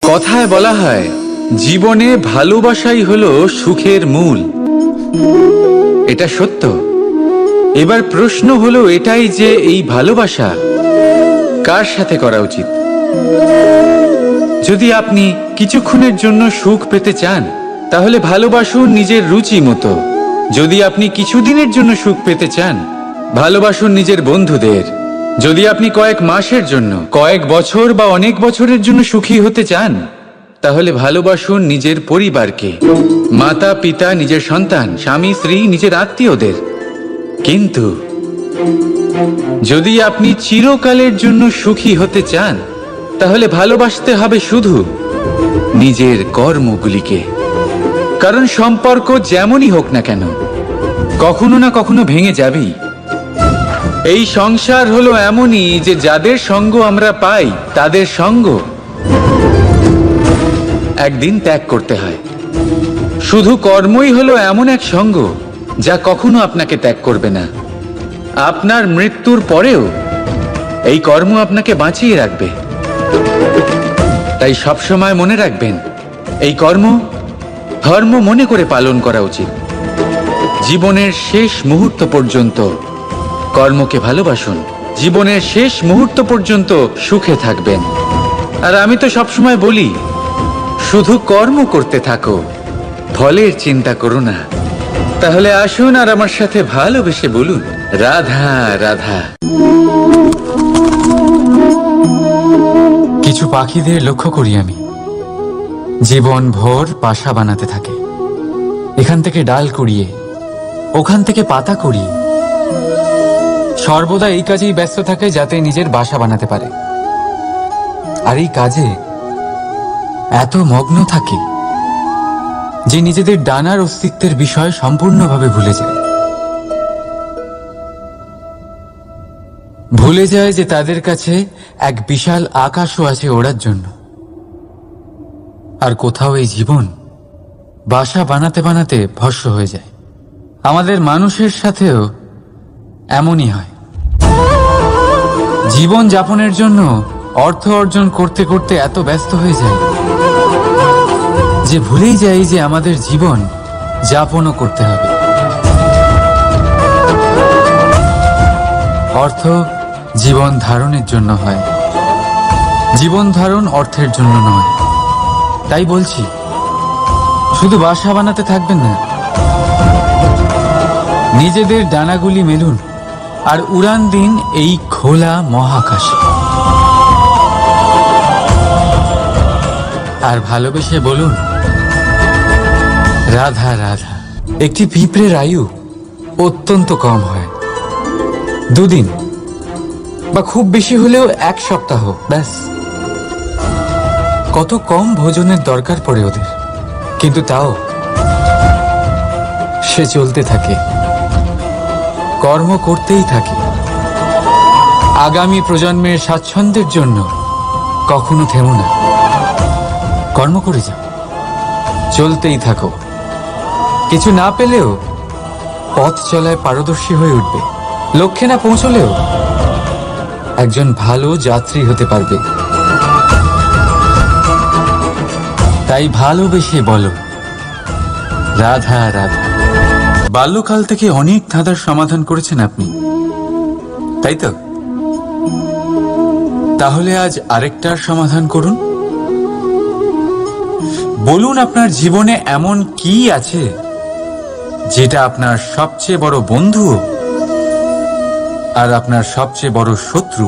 কথায় বলা হয় জীবনে ভালোবাসাই হলো সুখের মূল। এটা সত্য। এবার প্রশ্ন হলো এটাই যে এই ভালোবাসা কার সাথে করা উচিত। যদি আপনি কিছুক্ষণের জন্য সুখ পেতে চান তাহলে ভালোবাসুন নিজের রুচি মতো। যদি আপনি কিছুদিনের জন্য সুখ পেতে চান ভালোবাসুন নিজের বন্ধুদের। যদি আপনি কয়েক মাসের জন্য, কয়েক বছর বা অনেক বছরের জন্য সুখী হতে চান তাহলে ভালোবাসুন নিজের পরিবারকে, মাতা পিতা, নিজের সন্তান, স্বামী স্ত্রী, নিজের আত্মীয়দের। কিন্তু যদি আপনি চিরকালের জন্য সুখী হতে চান তাহলে ভালোবাসতে হবে শুধু নিজের কর্মগুলিকে। কারণ সম্পর্ক যেমনই হোক না কেন কখনো না কখনো ভেঙে যাবেই। এই সংসার হলো এমনই যে যাদের সঙ্গ আমরা পাই তাদের সঙ্গ একদিন ত্যাগ করতে হয়। শুধু কর্মই হলো এমন এক সঙ্গ যা কখনো আপনাকে ত্যাগ করবে না। আপনার মৃত্যুর পরেও এই কর্ম আপনাকে বাঁচিয়ে রাখবে। তাই সবসময় মনে রাখবেন, এই কর্ম ধর্ম মনে করে পালন করা উচিত। জীবনের শেষ মুহূর্ত পর্যন্ত কর্মকে ভালোবাসুন। জীবনের শেষ মুহূর্ত পর্যন্ত সুখে থাকবেন। আর আমি তো সবসময় বলি, শুধু কর্ম করতে থাকো, ফলের চিন্তা করো না। তাহলে আসুন আর আমার সাথে ভালোবেসে বলুন, রাধা রাধা। কিছু পাখিদের লক্ষ্য করি আমি, জীবন ভোর বাসা বানাতে থাকে। এখান থেকে ডাল কুড়িয়ে, ওখান থেকে পাতা কুড়িয়ে, সর্বদা এই কাজেই ব্যস্ত থাকে যাতে নিজের বাসা বানাতে পারে। আর এই কাজে এত মগ্ন থাকে যে নিজেদের ডানার অস্তিত্বের বিষয় সম্পূর্ণভাবে ভুলে যায়। ভুলে যায় যে তাদের কাছে এক বিশাল আকাশও আছে ওড়ার জন্য। আর কোথাও এই জীবন বাসা বানাতে বানাতে ভস্ম হয়ে যায়। আমাদের মানুষের সাথেও এমনই হয়। জীবন যাপনের জন্য অর্থ অর্জন করতে করতে এত ব্যস্ত হয়ে যায় যে ভুলেই যাই যে আমাদের জীবন যাপনও করতে হবে। অর্থ জীবন ধারণের জন্য হয়, জীবন ধারণ অর্থের জন্য নয়। তাই বলছি, শুধু বাসা বানাতে থাকবেন না, নিজেদের ডানাগুলি মেলুন আর উড়ান দিন এই খোলা মহাকাশে। আর ভালোবেসে বলুন, রাধা রাধা। একটি পিঁপড়ের আয়ু অত্যন্ত কম হয়, 2 দিন বা খুব বেশি হলেও 1 সপ্তাহ, ব্যাস। কত কম ভোজনের দরকার পড়ে ওদের, কিন্তু তাও সে চলতে থাকে, কর্ম করতেই থাকে। আগামী প্রজন্মের স্বাচ্ছন্দ্যের জন্য কখনো থেমো না, কর্ম করে যাও, চলতেই থাকো। কিছু না পেলেও পথ চলায় পারদর্শী হয়ে উঠবে। লক্ষ্যে না পৌঁছলেও একজন ভালো যাত্রী হতে পারবে। তাই ভালোবেসে বলো, রাধা রাধা। বাল্যকাল থেকে অনেক ধাঁধার সমাধান করেছেন আপনি, তাই তো? তাহলে আজ আরেকটার সমাধান করুন। বলুন, আপনার জীবনে এমন কি আছে যেটা আপনার সবচেয়ে বড় বন্ধু আর আপনার সবচেয়ে বড় শত্রু?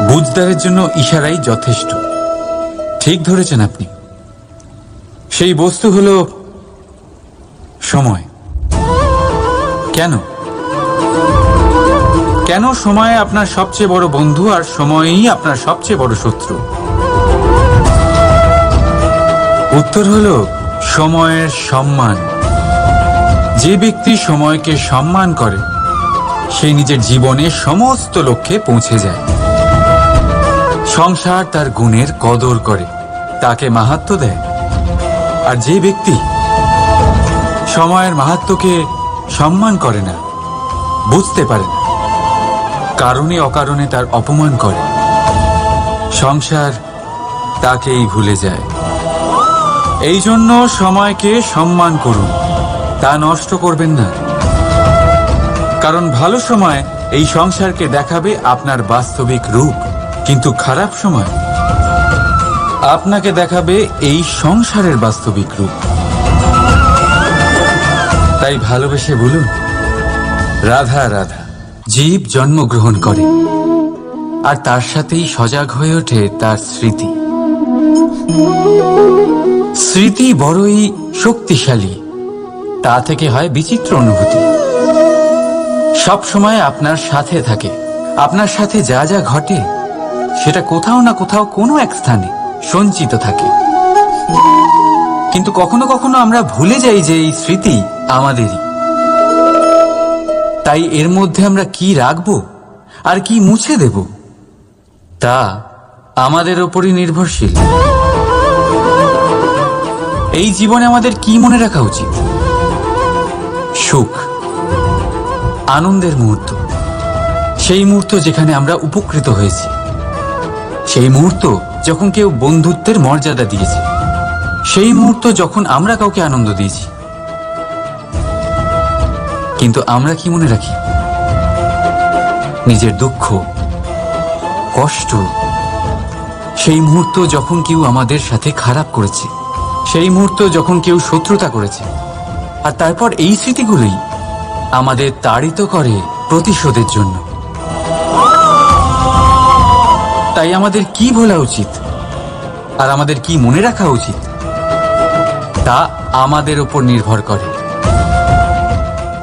বুঝদারের জন্য ইশারাই যথেষ্ট। ঠিক ধরেছেন আপনি। সেই বস্তু হলো সময়। কেন কেন সময় আপনার সবচেয়ে বড় বন্ধু আর সময়ই আপনার সবচেয়ে বড় শত্রু? উত্তর হলো সময়ের সম্মান। যে ব্যক্তি সময়কে সম্মান করে সে নিজের জীবনে সমস্ত লক্ষ্যে পৌঁছে যায়। সংসার তার গুণের কদর করে, তাকে মাহাত্ম্য দেয়। আর যে ব্যক্তি সময়ের মাহাত্ম্যকে সম্মান করে না, বুঝতে পারে না, কারণে অকারণে তার অপমান করে, সংসার তাকেই ভুলে যায়। এই জন্য সময়কে সম্মান করুন, তা নষ্ট করবেন না। কারণ ভালো সময় এই সংসারকে দেখাবে আপনার বাস্তবিক রূপ, কিন্তু খারাপ সময় আপনাকে দেখাবে এই সংসারের বাস্তবিক রূপ। তাই ভালোবেসে বলুন, রাধা রাধা। জীব জন্মগ্রহণ করে, আর তার সাথেই সজাগ হয়ে ওঠে তার স্মৃতি। স্মৃতি বড়ই শক্তিশালী, তা থেকে হয় বিচিত্র অনুভূতি। সব সময় আপনার সাথে থাকে, আপনার সাথে যা যা ঘটে সেটা কোথাও না কোথাও কোনো এক স্থানে সঞ্চিত থাকে। কিন্তু কখনো কখনো আমরা ভুলে যাই যে এই স্মৃতি আমাদেরই। তাই এর মধ্যে আমরা কি রাখবো আর কি মুছে দেব তা আমাদের ওপরই নির্ভরশীল। এই জীবনে আমাদের কি মনে রাখা উচিত? সুখ, আনন্দের মুহূর্ত, সেই মুহূর্ত যেখানে আমরা উপকৃত হয়েছি, সেই মুহূর্ত যখন কেউ বন্ধুত্বের মর্যাদা দিয়েছে, সেই মুহূর্ত যখন আমরা কাউকে আনন্দ দিয়েছি। কিন্তু আমরা কি মনে রাখি? নিজের দুঃখ, কষ্ট, সেই মুহূর্ত যখন কেউ আমাদের সাথে খারাপ করেছে, সেই মুহূর্ত যখন কেউ শত্রুতা করেছে। আর তারপর এই স্মৃতিগুলোই আমাদের তাড়িত করে প্রতিশোধের জন্য। তাই আমাদের কি ভোলা উচিত আর আমাদের কি মনে রাখা উচিত তা আমাদের উপর নির্ভর করে।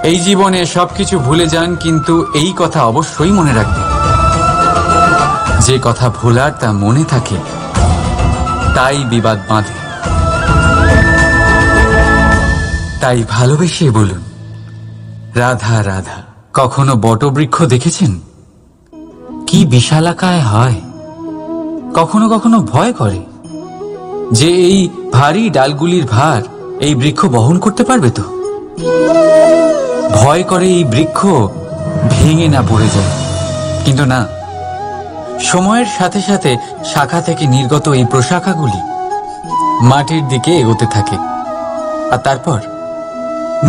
এই জীবনে সবকিছু ভুলে যান, কিন্তু এই কথা অবশ্যই মনে রাখবেন, যে কথা ভোলার তা মনে থাকে তাই বিবাদ বাঁধে। তাই ভালোবেসে বলুন, রাধা রাধা। কখনো বটবৃক্ষ দেখেছেন? কি বিশালাকায় হয়। কখনো কখনো ভয় করে যে এই ভারী ডালগুলির ভার এই বৃক্ষ বহন করতে পারবে তো। ভয় করে এই বৃক্ষ ভেঙে না পড়ে যায়। কিন্তু না, সময়ের সাথে সাথে শাখা থেকে নির্গত এই প্রশাখাগুলি মাটির দিকে এগোতে থাকে, আর তারপর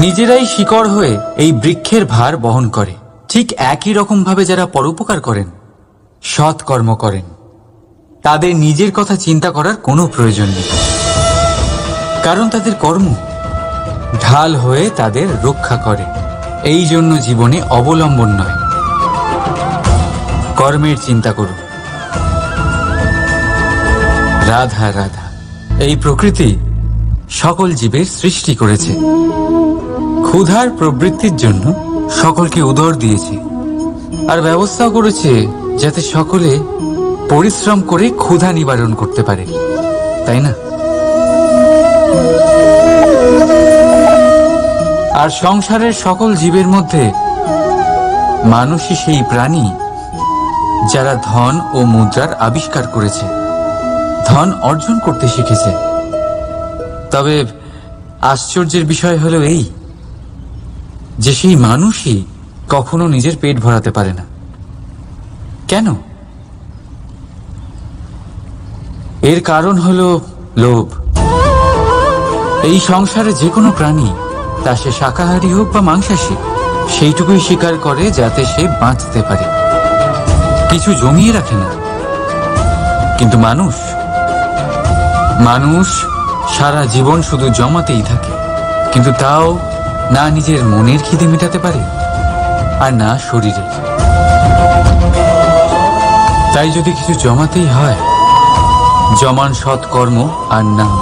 নিজেরাই শিকড় হয়ে এই বৃক্ষের ভার বহন করে। ঠিক একই রকম ভাবে যারা পরোপকার করেন, সৎ কর্ম করেন, তাদের নিজের কথা চিন্তা করার কোনো প্রয়োজন নেই, কারণ তাদের কর্ম ঢাল হয়ে তাদের রক্ষা করে। এই জন্য জীবনে অবলম্বন নয়, কর্মের চিন্তা করুন। রাধা রাধা। এই প্রকৃতি সকল জীবের সৃষ্টি করেছে, ক্ষুধার প্রবৃত্তির জন্য সকলকে উদর দিয়েছে, আর ব্যবস্থা করেছে যাতে সকলে পরিশ্রম করে ক্ষুধা নিবারণ করতে পারে, তাই না? আর সংসারের সকল জীবের মধ্যে মানুষই সেই প্রাণী যারা ধন ও মুদ্রার আবিষ্কার করেছে, ধন অর্জন করতে শিখেছে। তবে আশ্চর্যের বিষয় হলো এই যে সেই মানুষই কখনো নিজের পেট ভরাতে পারে না। কেন? এর কারণ হলো লোভ। এই সংসারে যে কোনো প্রাণী, তা সে শাকাহারী হোক বা মাংসাশী, সেইটুকুই স্বীকার করে যাতে সে বাঁচতে পারে, কিছু জমিয়ে রাখে না। কিন্তু মানুষ সারা জীবন শুধু জমাতেই থাকে, কিন্তু তাও না নিজের মনের খিদে মেটাতে পারে আর না শরীরের। তাই যদি কিছু জমাতেই হয়, জমান সৎকর্ম আর নাম,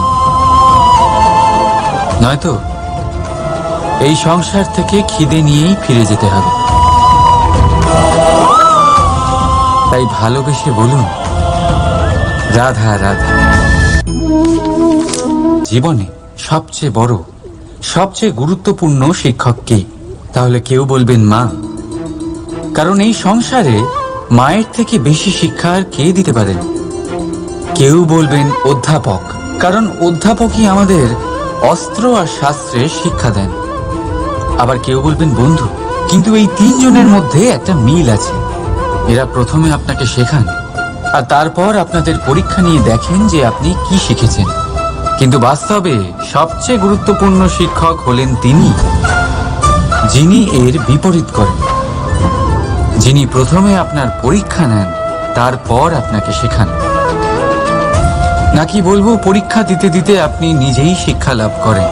নয়তো এই সংসার থেকে খিদে নিয়েই ফিরে যেতে হবে। তাই ভালোবেসে বলুন, রাধা রাধা। জীবনে সবচেয়ে বড়, সবচেয়ে গুরুত্বপূর্ণ শিক্ষক কে? তাহলে কেউ বলবেন মা, কারণ এই সংসারে মায়ের থেকে বেশি শিক্ষা আর কে দিতে পারেন। কেউ বলবেন অধ্যাপক, কারণ অধ্যাপকই আমাদের অস্ত্র আর শাস্ত্রে শিক্ষা দেন, আবার কেউ বলবেন বন্ধু। কিন্তু এই তিনজনের মধ্যে একটা মিল আছে। এরা প্রথমে আপনাকে শেখান আর তারপর আপনাদের পরীক্ষা নিয়ে দেখেন যে আপনি কি শিখেছেন। কিন্তু বাস্তবে সবচেয়ে গুরুত্বপূর্ণ শিক্ষক হলেন তিনি, যিনি এর বিপরীত করেন, যিনি প্রথমে আপনার পরীক্ষা নেন তারপর আপনাকে শেখান। নাকি বলবো পরীক্ষা দিতে দিতে আপনি নিজেই শিক্ষা লাভ করেন।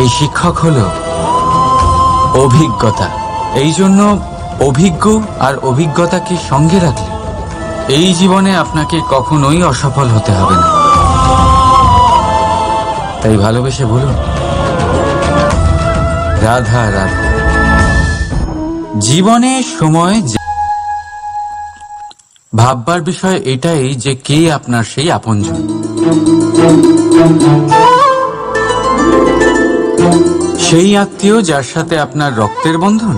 এই শিক্ষক হলো অভিজ্ঞতা। এই জন্য অভিজ্ঞ আর অভিজ্ঞতাকে সঙ্গে রাখলে এই জীবনে আপনাকে কখনোই অসফল হতে হবে না। তাই ভালোবেসে বলুন, রাধা রাধা। জীবনে সময় ভাববার বিষয় এটাই যে কে আপনার সেই আপনজন। সেই আত্মীয় যার সাথে আপনার রক্তের বন্ধন,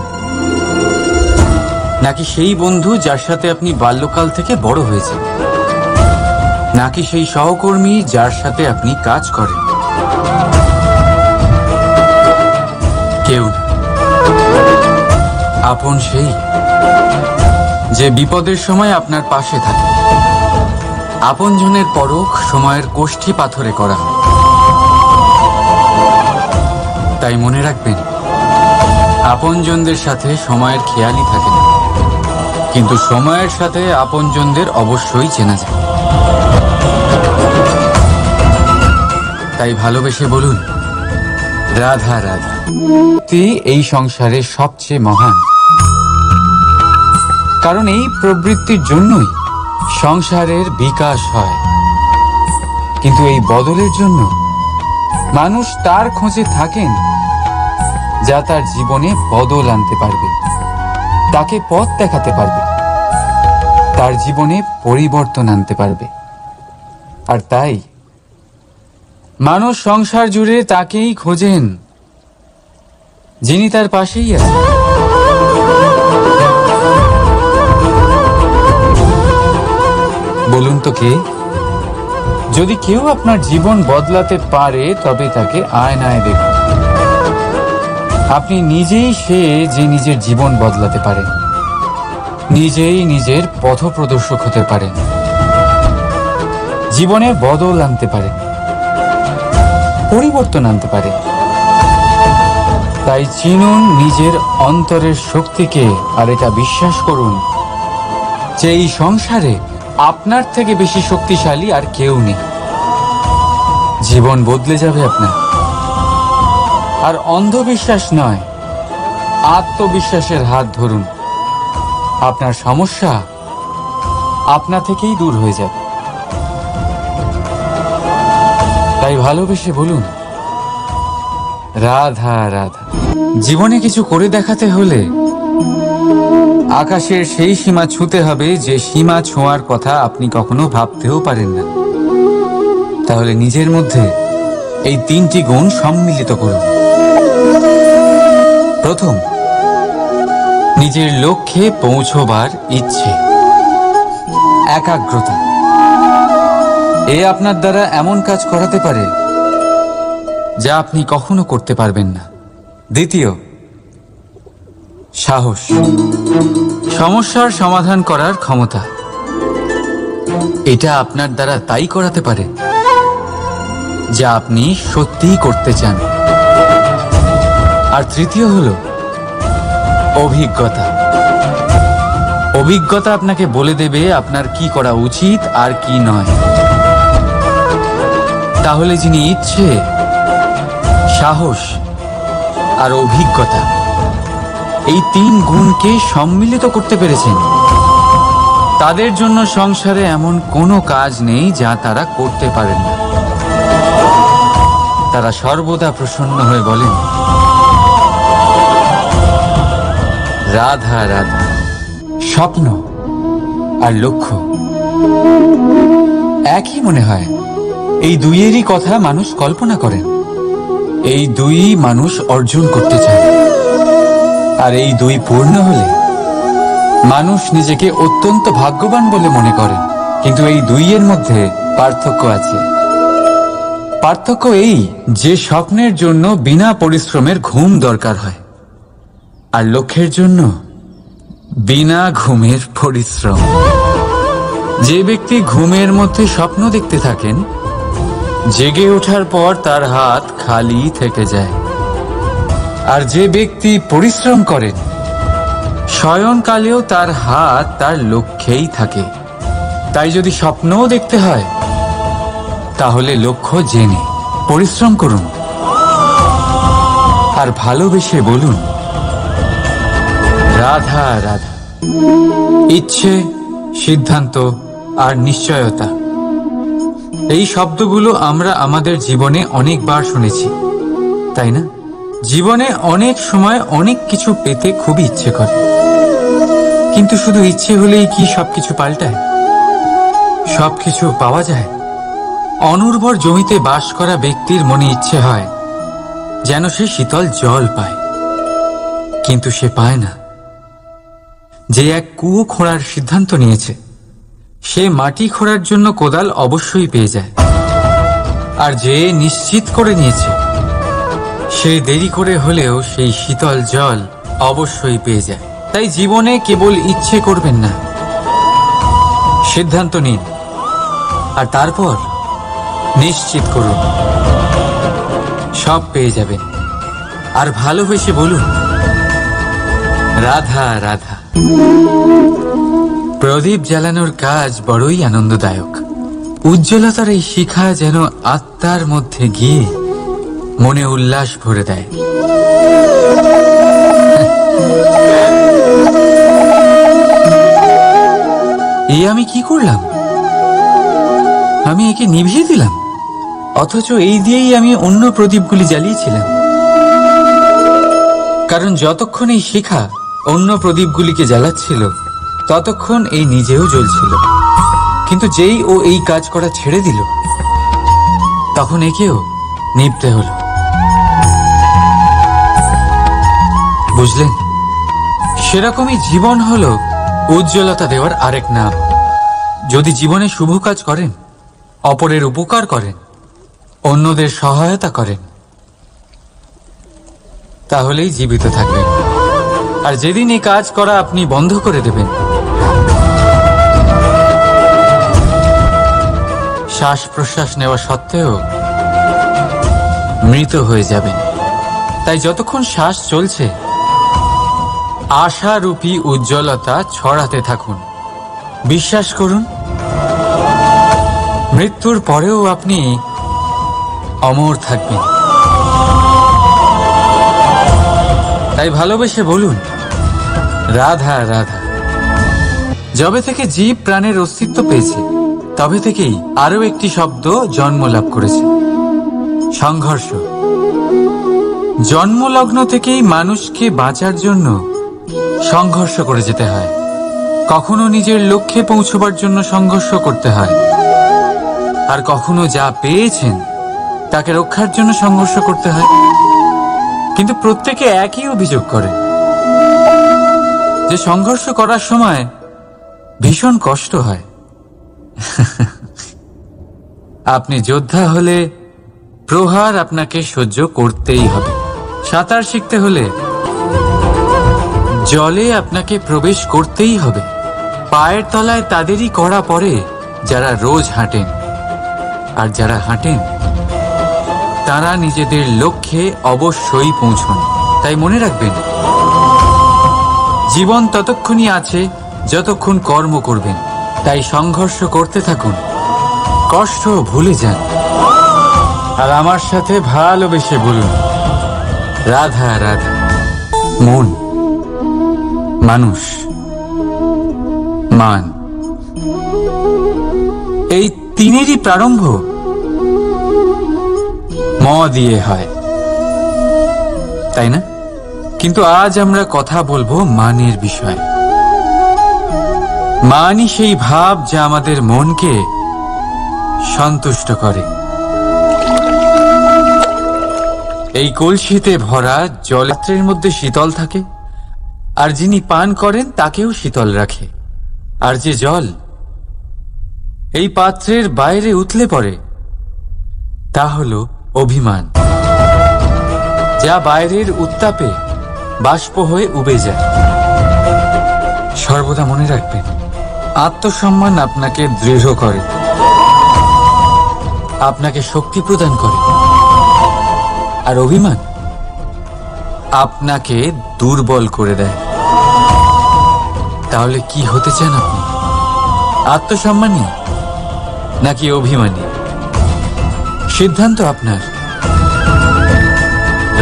নাকি সেই বন্ধু যার সাথে আপনি বাল্যকাল থেকে বড় হয়েছেন, নাকি সেই সহকর্মী যার সাথে আপনি কাজ করেন? কেউ না। আপন সেই যে বিপদের সময় আপনার পাশে থাকে। আপনজনের পরখ সময়ের কোষ্ঠী পাথরে করা হয়। তাই মনে রাখবেন, আপনজনদের সাথে সময়ের খেয়ালই থাকে না, কিন্তু সময়ের সাথে আপনজনদের অবশ্যই চেনা যায়। তাই ভালোবেসে বলুন, রাধা রাধা। এই সংসারে সবচেয়ে মহান, কারণ এই প্রবৃত্তির জন্যই সংসারের বিকাশ হয়। কিন্তু এই বদলের জন্য মানুষ তার খোঁজে থাকেন যা তার জীবনে বদল আনতে পারবে, তাকে পথ দেখাতে পারবে, তার জীবনে পরিবর্তন আনতে পারবে। আর তাই মানুষ সংসার জুড়ে তাকেই খোঁজেন যিনি তার পাশেই আছেন। বলুন তো কে? যদি কেউ আপনার জীবন বদলাতে পারে তবে তাকে আয়নায় দেখুন। আপনি নিজেই সে যে নিজের জীবন বদলাতে পারেন, নিজেই নিজের পথপ্রদর্শক হতে পারেন, জীবনে বদল আনতে পারেন, পরিবর্তন আনতে পারেন। তাই চিনুন নিজের অন্তরের শক্তিকে, আর এটা বিশ্বাস করুন যে এই সংসারে আপনার থেকে বেশি শক্তিশালী আর কেউ নেই। জীবন বদলে যাবে আপনার। আর অন্ধবিশ্বাস নয়, আত্মবিশ্বাসের হাত ধরুন। আপনার সমস্যা আপনা থেকেই দূর হয়ে যাবে। তাই ভালোবেসে বলুন, রাধা রাধা। জীবনে কিছু করে দেখাতে হলে আকাশের সেই সীমা ছুঁতে হবে যে সীমা ছোঁয়ার কথা আপনি কখনো ভাবতেও পারেন না। তাহলে নিজের মধ্যে এই তিনটি গুণ সম্মিলিত করুন। প্রথম, নিজের লক্ষ্যে পৌঁছবার ইচ্ছে, একাগ্রতা। এ আপনার দ্বারা এমন কাজ করাতে পারে যা আপনি কখনো করতে পারবেন না। দ্বিতীয়, সাহস, সমস্যার সমাধান করার ক্ষমতা। এটা আপনার দ্বারা তাই করাতে পারে যা আপনি সত্যিই করতে চান। আর তৃতীয় হলো অভিজ্ঞতা। অভিজ্ঞতা আপনাকে বলে দেবে আপনার কি করা উচিত আর কি নয়। তাহলে যিনি ইচ্ছে, সাহস আর অভিজ্ঞতা এই তিন গুণকে সম্মিলিত করতে পেরেছেন, তাদের জন্য সংসারে এমন কোনো কাজ নেই যা তারা করতে পারেন না। তারা সর্বদা প্রসন্ন হয়ে বলেন, রাধা রাধা। স্বপ্ন আর লক্ষ্য একই মনে হয়। এই দুইয়েরই কথা মানুষ কল্পনা করেন। এই দুই মানুষ অর্জন করতে চায়। আর এই দুই পূর্ণ হলে মানুষ নিজেকে অত্যন্ত ভাগ্যবান বলে মনে করেন। কিন্তু এই দুইয়ের মধ্যে পার্থক্য আছে। পার্থক্য এই যে স্বপ্নের জন্য বিনা পরিশ্রমের ঘুম দরকার হয়, আর লক্ষ্যের জন্য বিনা ঘুমের পরিশ্রম। যে ব্যক্তি ঘুমের মধ্যে স্বপ্ন দেখতে থাকেন, জেগে ওঠার পর তার হাত খালি থেকে যায়। আর যে ব্যক্তি পরিশ্রম করেন, শয়নকালেও তার হাত তার লক্ষ্যেই থাকে। তাই যদি স্বপ্নও দেখতে হয়, তাহলে লক্ষ্য জেনে পরিশ্রম করুন আর ভালোবেসে বলুন, রাধা রাধা। ইচ্ছে, সিদ্ধান্ত আর নিশ্চয়তা, এই শব্দগুলো আমরা আমাদের জীবনে অনেকবার শুনেছি, তাই না? জীবনে অনেক সময় অনেক কিছু পেতে খুবই ইচ্ছে করে, কিন্তু শুধু ইচ্ছে হলেই কি সবকিছু পাল্টায়? সবকিছু পাওয়া যায়? অনুর্বর জমিতে বাস করা ব্যক্তির মনে ইচ্ছে হয় যেন সে শীতল জল পায়, কিন্তু সে পায় না। যে এক কুয়ো খোঁড়ার সিদ্ধান্ত নিয়েছে, সে মাটি খোঁড়ার জন্য কোদাল অবশ্যই পেয়ে যায়। আর যে নিশ্চিত করে নিয়েছে, সে দেরি করে হলেও সেই শীতল জল অবশ্যই পেয়ে যায়। তাই জীবনে কেবল ইচ্ছে করবেন না, সিদ্ধান্ত নিন আর তারপর নিশ্চিত করুন, সব পেয়ে যাবেন। আর ভালোবেসে বলুন, রাধা রাধা। প্রদীপ জ্বালানোর কাজ বড়ই আনন্দদায়ক। উজ্জ্বলতার এই শিখা যেন আত্মার মধ্যে গিয়ে মনে উল্লাস ভরে দেয়। এই আমি কি করলাম? আমি একে নিভিয়ে দিলাম, অথচ এই দিয়েই আমি অন্য প্রদীপগুলি জ্বালিয়েছিলাম। কারণ যতক্ষণ এই শিখা অন্য প্রদীপগুলিকে জ্বালাচ্ছিল, ততক্ষণ এই নিজেও জ্বলছিল। কিন্তু যেই ও এই কাজ করা ছেড়ে দিল, তখন একেও নিভতে হলো। বুঝলেন? সেরকমই জীবন হলো উজ্জ্বলতা দেওয়ার আরেক নাম। যদি জীবনে শুভ কাজ করেন, অপরের উপকার করেন, অন্যদের সহায়তা করেন, তাহলেই জীবিত থাকবেন। আর যেদিন এই কাজ করা আপনি বন্ধ করে দেবেন, শ্বাস প্রশ্বাস নেওয়া সত্ত্বেও মৃত হয়ে যাবেন। তাই যতক্ষণ শ্বাস চলছে, আশারূপী উজ্জ্বলতা ছড়াতে থাকুন। বিশ্বাস করুন, মৃত্যুর পরেও আপনি অমর থাকবেন। তাই ভালোবেসে বলুন, রাধা রাধা। যবে থেকে জীব প্রাণের অস্তিত্ব পেয়েছে, তবে থেকেই আরো একটি শব্দ জন্ম লাভ করেছে, সংঘর্ষ। জন্মলগ্ন থেকেই মানুষকে বাঁচার জন্য সংঘর্ষ করে যেতে হয়। কখনো নিজের লক্ষ্যে পৌঁছবার জন্য সংঘর্ষ করতে হয়, আর কখনো যা পেয়েছেন তাকে রক্ষার জন্য সংঘর্ষ করতে হয়। কিন্তু প্রত্যেকে একই অভিযোগ করে যে সংঘর্ষ করার সময় ভীষণ কষ্ট হয়। আপনি যোদ্ধা হলে প্রহার আপনাকে সহ্য করতেই হবে। সাঁতার শিখতে হলে জলে আপনাকে প্রবেশ করতেই হবে। পায়ের তলায় তাদেরই কড়া পড়ে যারা রোজ হাঁটেন, আর যারা হাঁটেন তারা নিজেদের লক্ষ্যে অবশ্যই পৌঁছন। তাই মনে রাখবেন, জীবন ততক্ষণই আছে যতক্ষণ কর্ম করবেন। তাই সংঘর্ষ করতে থাকুন, কষ্ট ভুলে যান, আর আমার সাথে ভালোবেসে বলুন, রাধা রাধা। মন, মানুষ, মান, এই তিনেরই প্রারম্ভ ম দিয়ে হয়, তাই না? কিন্তু আজ আমরা কথা বলবো মানের বিষয়ে। মানই সেই ভাব যা আমাদের মনকে সন্তুষ্ট করে। এই কলসিতে ভরা জল পাত্রের মধ্যে শীতল থাকে, আর যিনি পান করেন তাকেও শীতল রাখে। আর যে জল এই পাত্রের বাইরে উতলে পড়ে, তা হলো অভিমান, যা বাইরের উত্তাপে বাষ্প হয়ে উবে যায়। সর্বদা মনে রাখবেন, আত্মসম্মান আপনাকে দৃঢ় করে, আপনাকে শক্তি প্রদান করে, আর অভিমান আপনাকে দুর্বল করে দেয়। তাহলে কি হতে চান আপনি? আত্মসম্মানী নাকি অভিমানী? সিদ্ধান্ত আপনার।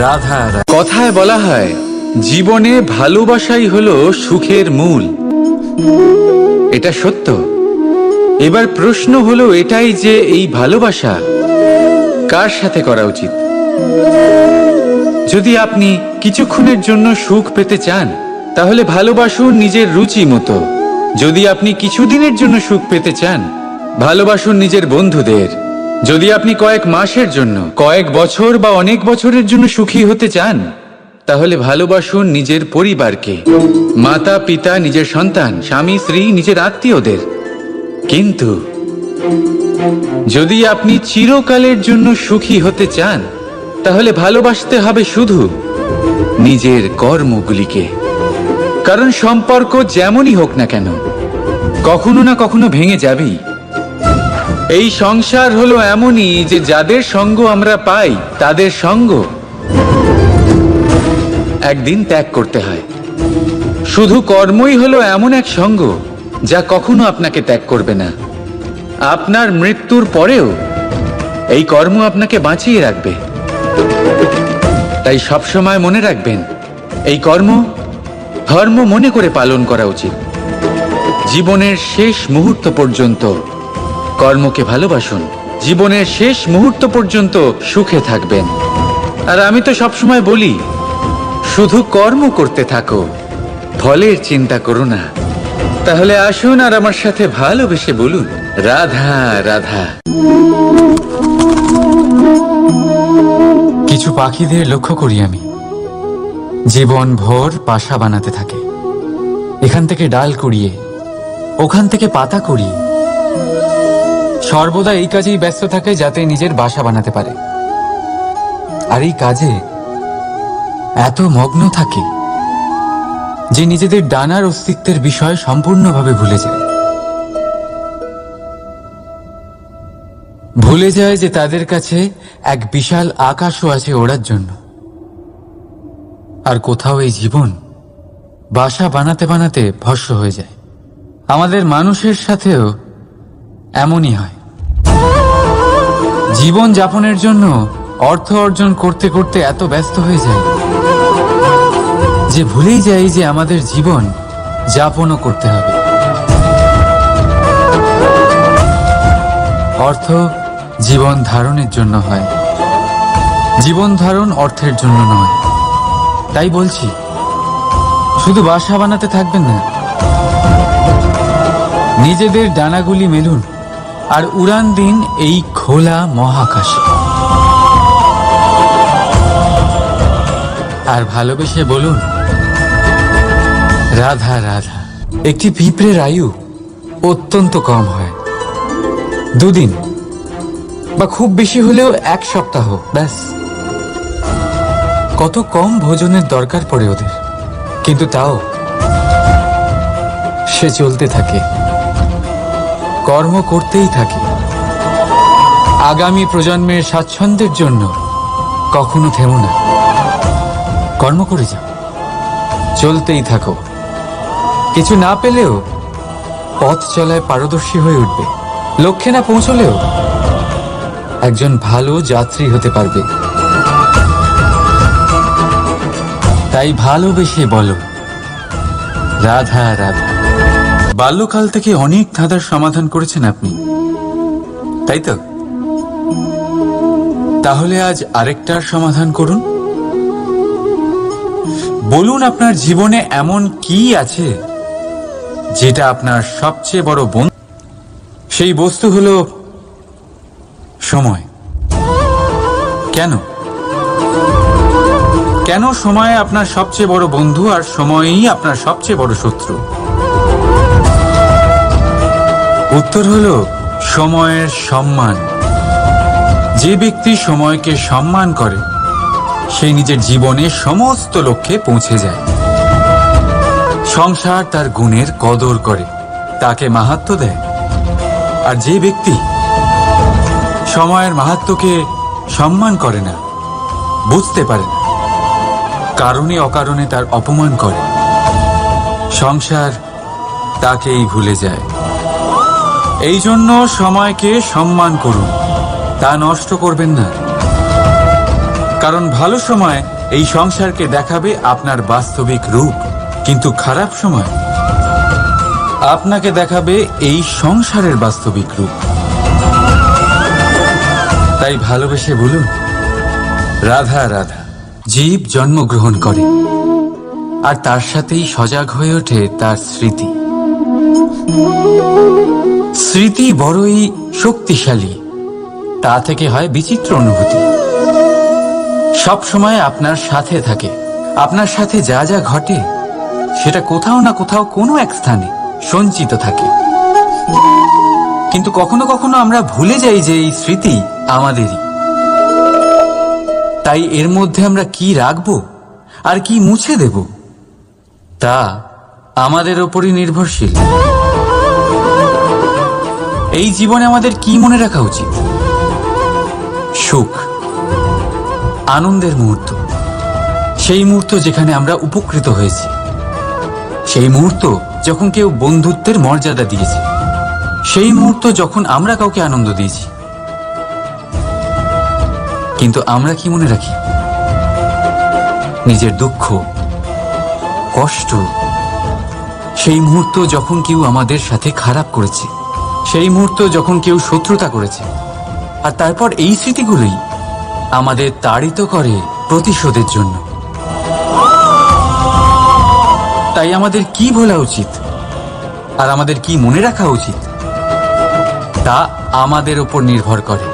রাধা। কথায় বলা হয়, জীবনে ভালোবাসাই হলো সুখের মূল। এটা সত্য। এবার প্রশ্ন হলো এটাই যে এই ভালোবাসা কার সাথে করা উচিত। যদি আপনি কিছুক্ষণের জন্য সুখ পেতে চান, তাহলে ভালোবাসুন নিজের রুচি মতো। যদি আপনি কিছুদিনের জন্য সুখ পেতে চান, ভালোবাসুন নিজের বন্ধুদের। যদি আপনি কয়েক মাসের জন্য, কয়েক বছর বা অনেক বছরের জন্য সুখী হতে চান, তাহলে ভালোবাসুন নিজের পরিবারকে, মাতা পিতা, নিজের সন্তান, স্বামী স্ত্রী, নিজের আত্মীয়দের। কিন্তু যদি আপনি চিরকালের জন্য সুখী হতে চান, তাহলে ভালোবাসতে হবে শুধু নিজের কর্মগুলিকে। কারণ সম্পর্ক যেমনই হোক না কেন, কখনো না কখনো ভেঙে যাবেই। এই সংসার হলো এমনই যে যাদের সঙ্গ আমরা পাই, তাদের সঙ্গ একদিন ত্যাগ করতে হয়। শুধু কর্মই হলো এমন এক সঙ্গ যা কখনো আপনাকে ত্যাগ করবে না। আপনার মৃত্যুর পরেও এই কর্ম আপনাকে বাঁচিয়ে রাখবে। তাই সবসময় মনে রাখবেন, এই কর্ম ধর্ম মনে করে পালন করা উচিত। জীবনের শেষ মুহূর্ত পর্যন্ত কর্মকে ভালোবাসুন। জীবনের শেষ মুহূর্ত পর্যন্ত সুখে থাকবেন। আর আমি তো সবসময় বলি, শুধু কর্ম করতে থাকো, ফলের চিন্তা করো না। তাহলে আসুন আর আমার সাথে ভালোবেসে বলুন, রাধা রাধা। কিছু পাখিদের লক্ষ্য করি আমি, জীবন ভোর বাসা বানাতে থাকে। এখান থেকে ডাল কুড়িয়ে, ওখান থেকে পাতা কুড়িয়ে, সর্বদা এই কাজেই ব্যস্ত থাকে যাতে নিজের বাসা বানাতে পারে। আর এই কাজে এত মগ্ন থাকে যে নিজেদের ডানার অস্তিত্বের বিষয় সম্পূর্ণভাবে ভুলে যায়। ভুলে যায় যে তাদের কাছে এক বিশাল আকাশও আছে ওড়ার জন্য। আর কোথাও এই জীবন বাসা বানাতে বানাতে ভস্ম হয়ে যায়। আমাদের মানুষের সাথেও এমনই হয়। জীবন যাপনের জন্য অর্থ অর্জন করতে করতে এত ব্যস্ত হয়ে যায় যে ভুলেই যাই যে আমাদের জীবন যাপনও করতে হবে। অর্থ জীবন ধারণের জন্য হয়, জীবন ধারণ অর্থের জন্য নয়। তাই বলছি, শুধু বাসা বানাতে থাকবেন না, নিজেদের ডানাগুলি মেলুন আর উড়ান দিন এই খোলা মহাকাশে। আর ভালোবেসে বলুন, রাধা রাধা। একটি পিঁপড়ের আয়ু অত্যন্ত কম হয়, 2 দিন বা খুব বেশি হলেও 1 সপ্তাহ, ব্যাস। কত কম ভোজনের দরকার পড়ে ওদের, কিন্তু তাও সে চলতে থাকে, কর্ম করতেই থাকে। আগামী প্রজন্মের স্বাচ্ছন্দ্যের জন্য কখনো থেমো না, কর্ম করে যাও, চলতেই থাকো। কিছু না পেলেও পথ চলায় পারদর্শী হয়ে উঠবে। লক্ষ্যে না পৌঁছলেও একজন ভালো যাত্রী হতে পারবে। তাই ভালোবেসে বলো, রাধা রাধা। বাল্যকাল থেকে অনেক ধাঁধার সমাধান করেছেন আপনি, তাই তো? তাহলে আজ আরেকটার সমাধান করুন। বলুন, আপনার জীবনে এমন কি আছে যেটা আপনার সবচেয়ে বড় বন্ধু? সেই বস্তু হলো সময়। কেন? কেন সময় আপনার সবচেয়ে বড় বন্ধু আর সময়ই আপনার সবচেয়ে বড় শত্রু? উত্তর হলো সময়ের সম্মান। যে ব্যক্তি সময়কে সম্মান করে সে নিজের জীবনে সমস্ত লক্ষ্যে পৌঁছে যায়। সংসার তার গুণের কদর করে, তাকে মাহাত্ম্য দেয়। আর যে ব্যক্তি সময়ের মাহাত্ম্যকে সম্মান করে না, বুঝতে পারে না, কারণে অকারণে তার অপমান করে, সংসার তাকেই ভুলে যায়। এই জন্য সময়কে সম্মান করুন, তা নষ্ট করবেন না। কারণ ভালো সময় এই সংসারকে দেখাবে আপনার বাস্তবিক রূপ, কিন্তু খারাপ সময় আপনাকে দেখাবে এই সংসারের বাস্তবিক রূপ। তাই ভালোবেসে বলুন, রাধা রাধা। জীব জন্মগ্রহণ করে আর তার সাথেই সজাগ হয়ে ওঠে তার স্মৃতি। স্মৃতি বড়ই শক্তিশালী, তা থেকে হয় বিচিত্র অনুভূতি। সব সময় আপনার সাথে থাকে, আপনার সাথে যা যা ঘটে সেটা কোথাও না কোথাও কোনো এক স্থানে সঞ্চিত থাকে। কিন্তু কখনো কখনো আমরা ভুলে যাই যে এই স্মৃতি আমাদেরই। তাই এর মধ্যে আমরা কি রাখবো আর কি মুছে দেব তা আমাদের ওপরই নির্ভরশীল। এই জীবনে আমাদের কি মনে রাখা উচিত? সুখ, আনন্দের মুহূর্ত, সেই মুহূর্ত যেখানে আমরা উপকৃত হয়েছি, সেই মুহূর্ত যখন কেউ বন্ধুত্বের মর্যাদা দিয়েছে, সেই মুহূর্ত যখন আমরা কাউকে আনন্দ দিয়েছি। কিন্তু আমরা কি মনে রাখি? নিজের দুঃখ, কষ্ট, সেই মুহূর্ত যখন কেউ আমাদের সাথে খারাপ করেছে, সেই মুহূর্ত যখন কেউ শত্রুতা করেছে। আর তারপর এই স্মৃতিগুলোই আমাদের তাড়িত করে প্রতিশোধের জন্য। তাই আমাদের কি ভোলা উচিত আর আমাদের কি মনে রাখা উচিত তা আমাদের উপর নির্ভর করে।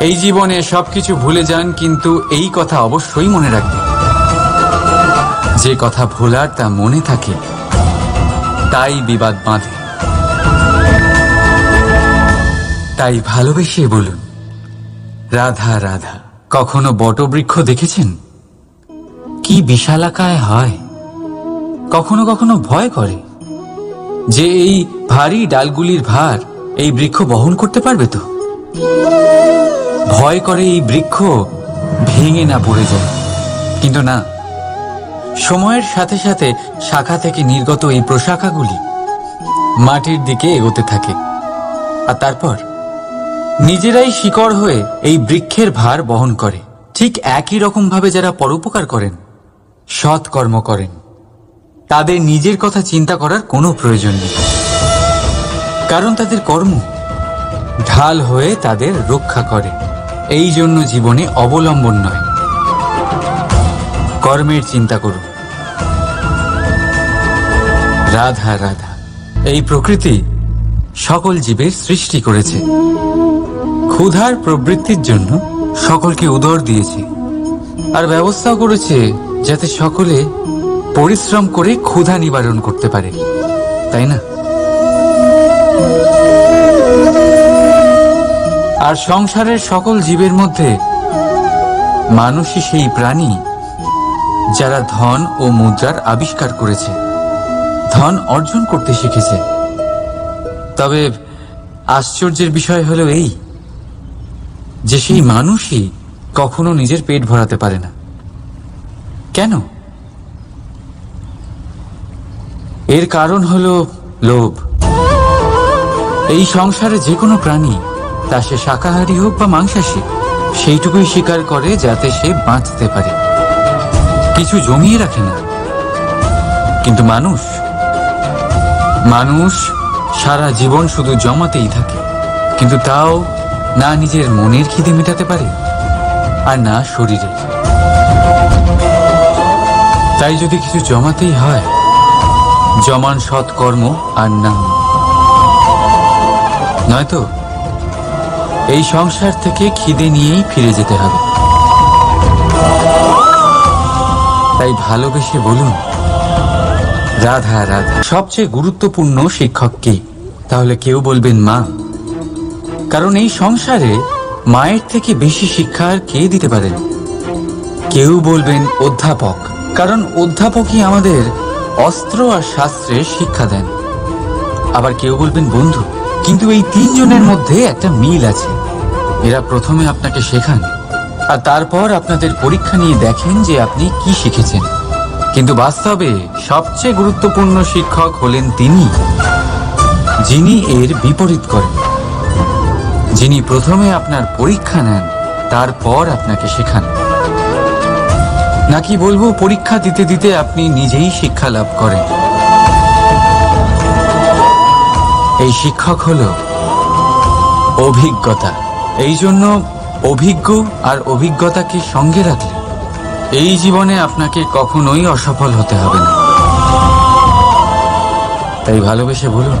এই জীবনে সবকিছু ভুলে যান, কিন্তু এই কথা অবশ্যই মনে রাখবেন, যে কথা ভোলার তা মনে থাকে তাই বিবাদ বাঁধে। তাই ভালোবেসে বলুন, রাধা রাধা। কখনো বটবৃক্ষ দেখেছেন? কি বিশালাকায় হয়। কখনো কখনো ভয় করে যে এই ভারী ডালগুলির ভার এই বৃক্ষ বহন করতে পারবে তো। ভয় করে এই বৃক্ষ ভেঙে না পড়ে যায়। কিন্তু না, সময়ের সাথে সাথে শাখা থেকে নির্গত এই প্রশাখাগুলি মাটির দিকে এগোতে থাকে, আর তারপর নিজেরাই শিকড় হয়ে এই বৃক্ষের ভার বহন করে। ঠিক একই রকম ভাবে যারা পরোপকার করেন, সৎ কর্ম করেন, তাদের নিজের কথা চিন্তা করার কোনো প্রয়োজন নেই, কারণ তাদের কর্ম ঢাল হয়ে তাদের রক্ষা করে। এই জন্য জীবনে অবলম্বন নয়, কর্মের চিন্তা করুন। রাধা রাধা। এই প্রকৃতি সকল জীবের সৃষ্টি করেছে, ক্ষুধার প্রবৃত্তির জন্য সকলকে উদর দিয়েছে, আর ব্যবস্থাও করেছে যাতে সকলে পরিশ্রম করে ক্ষুধা নিবারণ করতে পারে, তাই না? আর সংসারের সকল জীবের মধ্যে মানুষই সেই প্রাণী যারা ধন ও মুদ্রার আবিষ্কার করেছে, ধন অর্জন করতে শিখেছে। তবে আশ্চর্যের বিষয় হলো এই যে সেই মানুষই কখনো নিজের পেট ভরাতে পারে না। কেন? এর কারণ হলো লোভ। এই সংসারে যে কোনো প্রাণী, তা সে শাকাহারী হোক বা মাংসাশী, সেইটুকুই স্বীকার করে যাতে সে বাঁচতে পারে, কিছু জমিয়ে রাখে না। কিন্তু মানুষ সারা জীবন শুধু জমাতেই থাকে, কিন্তু তাও না নিজের মনের খিদে মেটাতে পারে আর না শরীরের। তাই যদি কিছু জমাতেই হয়, জমান সৎকর্ম আর নাম, নয়তো এই সংসার থেকে খিদে নিয়েই ফিরে যেতে হবে। তাই ভালোবেসে বলুন, রাধা রাধা। সবচেয়ে গুরুত্বপূর্ণ শিক্ষক কে? তাহলে কেউ বলবেন মা, কারণ এই সংসারে মায়ের থেকে বেশি শিক্ষা আর কে দিতে পারেন? কেউ বলবেন অধ্যাপক, কারণ অধ্যাপকই আমাদের অস্ত্র আর শাস্ত্রের শিক্ষা দেন। আবার কেউ বলবেন বন্ধু। কিন্তু এই তিনজনের মধ্যে একটা মিল আছে। এরা প্রথমে আপনাকে শেখান আর তারপর আপনাদের পরীক্ষা নিয়ে দেখেন যে আপনি কি শিখেছেন। কিন্তু বাস্তবে সবচেয়ে গুরুত্বপূর্ণ শিক্ষক হলেন তিনি, যিনি এর বিপরীত করেন, যিনি প্রথমে আপনার পরীক্ষা নেন, তারপর আপনাকে শেখান। নাকি বলবো পরীক্ষা দিতে দিতে আপনি নিজেই শিক্ষা লাভ করেন? এই শিক্ষক হলো অভিজ্ঞতা। এই জন্য অভিজ্ঞ আর অভিজ্ঞতাকে সঙ্গে রাখলে এই জীবনে আপনাকে কখনোই অসফল হতে হবে না। তাই ভালোবেসে বলুন,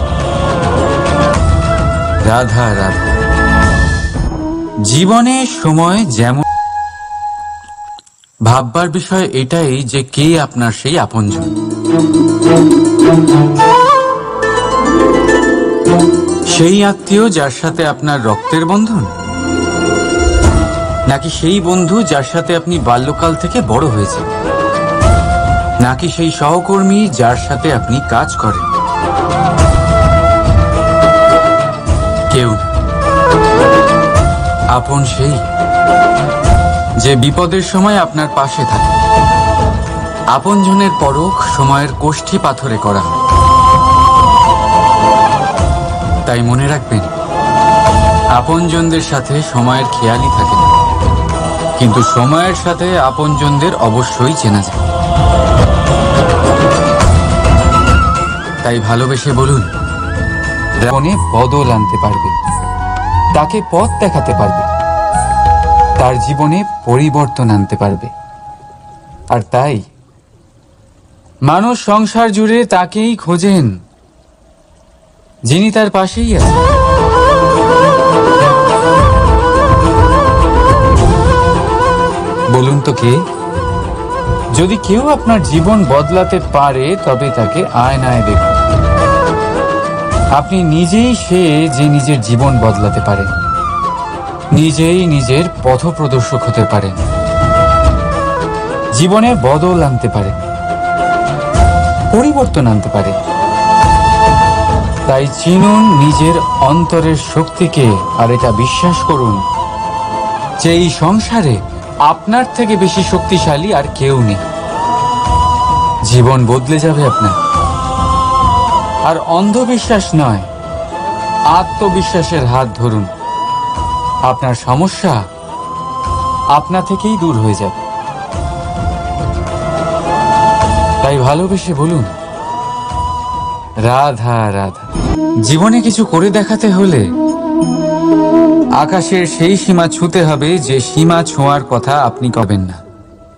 রাধা রাধা। জীবনে সময় যেমন, ভাববার বিষয় এটাই যে কে আপনার সেই আপনজন। সেই আত্মীয় যার সাথে আপনার রক্তের বন্ধন, নাকি সেই বন্ধু যার সাথে আপনি বাল্যকাল থেকে বড় হয়েছেন, নাকি সেই সহকর্মী যার সাথে আপনি কাজ করেন? কেউ না। আপন সেই যে বিপদের সময় আপনার পাশে থাকে। আপনজনের পরখ সময়ের কোষ্ঠী পাথরে করা হয়। তাই মনে রাখবেন, আপনজনদের সাথে সময়ের খেয়ালই থাকে না, কিন্তু সময়ের সাথে আপনজনদের অবশ্যই চেনা যায়। তাই ভালোবেসে বলুন, জীবনে বদল আনতে পারবে, তাকে পথ দেখাতে পারবে, তার জীবনে পরিবর্তন আনতে পারবে। আর তাই মানুষ সংসার জুড়ে তাকেই খোঁজেন, যিনি তার পাশেই আছেন। বলুন তো কে? যদি কেউ আপনার জীবন বদলাতে পারে তবে তাকে আয়নায় দেখুন। আপনি নিজেই সে যে নিজের জীবন বদলাতে পারেন, নিজেই নিজের পথপ্রদর্শক হতে পারেন, জীবনে বদল আনতে পারেন, পরিবর্তন আনতে পারেন। তাই চিনুন নিজের অন্তরের শক্তিকে, আর এটা বিশ্বাস করুন যে এই সংসারে আপনার থেকে বেশি শক্তিশালী আর কেউ নেই। জীবন বদলে যাবে আপনার। আর অন্ধবিশ্বাস নয়, আত্মবিশ্বাসের হাত ধরুন। আপনার সমস্যা আপনা থেকেই দূর হয়ে যাবে। তাই ভালোবেসে বলুন, রাধা রাধা। জীবনে কিছু করে দেখাতে হলে আকাশের সেই সীমা ছুঁতে হবে যে সীমা ছোঁয়ার কথা আপনি করবেন না।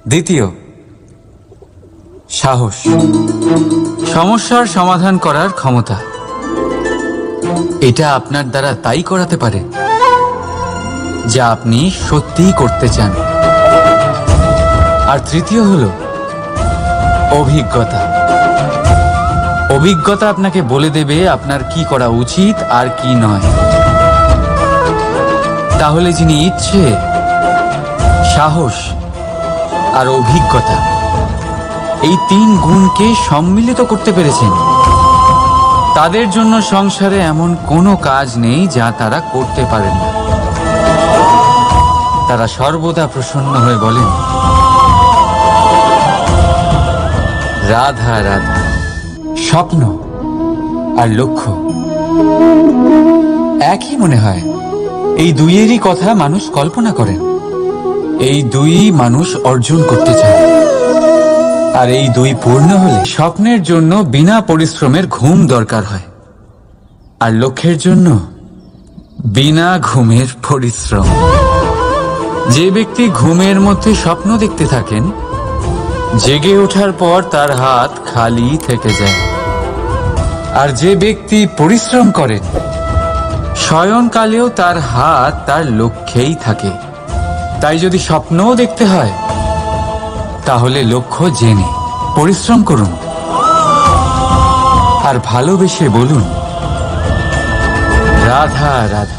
দ্বিতীয়, সাহস। সমস্যার সমাধান করার ক্ষমতা, এটা আপনার দ্বারা তাই করাতে পারে যা আপনি সত্যিই করতে চান। আর তৃতীয় হলো অভিজ্ঞতা। অভিজ্ঞতা আপনাকে বলে দেবে আপনার কি করা উচিত আর কি নয়। তাহলে যিনি ইচ্ছে, সাহস আর অভিজ্ঞতা, এই তিন গুণকে সম্মিলিত করতে পেরেছেন, তাদের জন্য সংসারে এমন কোনো কাজ নেই যা তারা করতে পারেন না। তারা সর্বদা প্রসন্ন হয়ে বলেন, রাধা রাধা। স্বপ্ন আর লক্ষ্য একই মনে হয়। এই দুইয়েরই কথা মানুষ কল্পনা করেন, এই দুই মানুষ অর্জন করতে চায়। আর এই দুই পূর্ণ হলে স্বপ্নের জন্য বিনা পরিশ্রমের ঘুম দরকার হয়, আর লক্ষ্যের জন্য বিনা ঘুমের পরিশ্রম। যে ব্যক্তি ঘুমের মধ্যে স্বপ্ন দেখতে থাকেন, জেগে ওঠার পর তার হাত খালি থেকে যায়। আর যে ব্যক্তি পরিশ্রম করেন, শয়নকালেও তার হাত তার লক্ষ্যেই থাকে। তাই যদি স্বপ্নও দেখতে হয়, তাহলে লক্ষ্য জেনে পরিশ্রম করুন। আর ভালোবেসে বলুন, রাধা রাধা।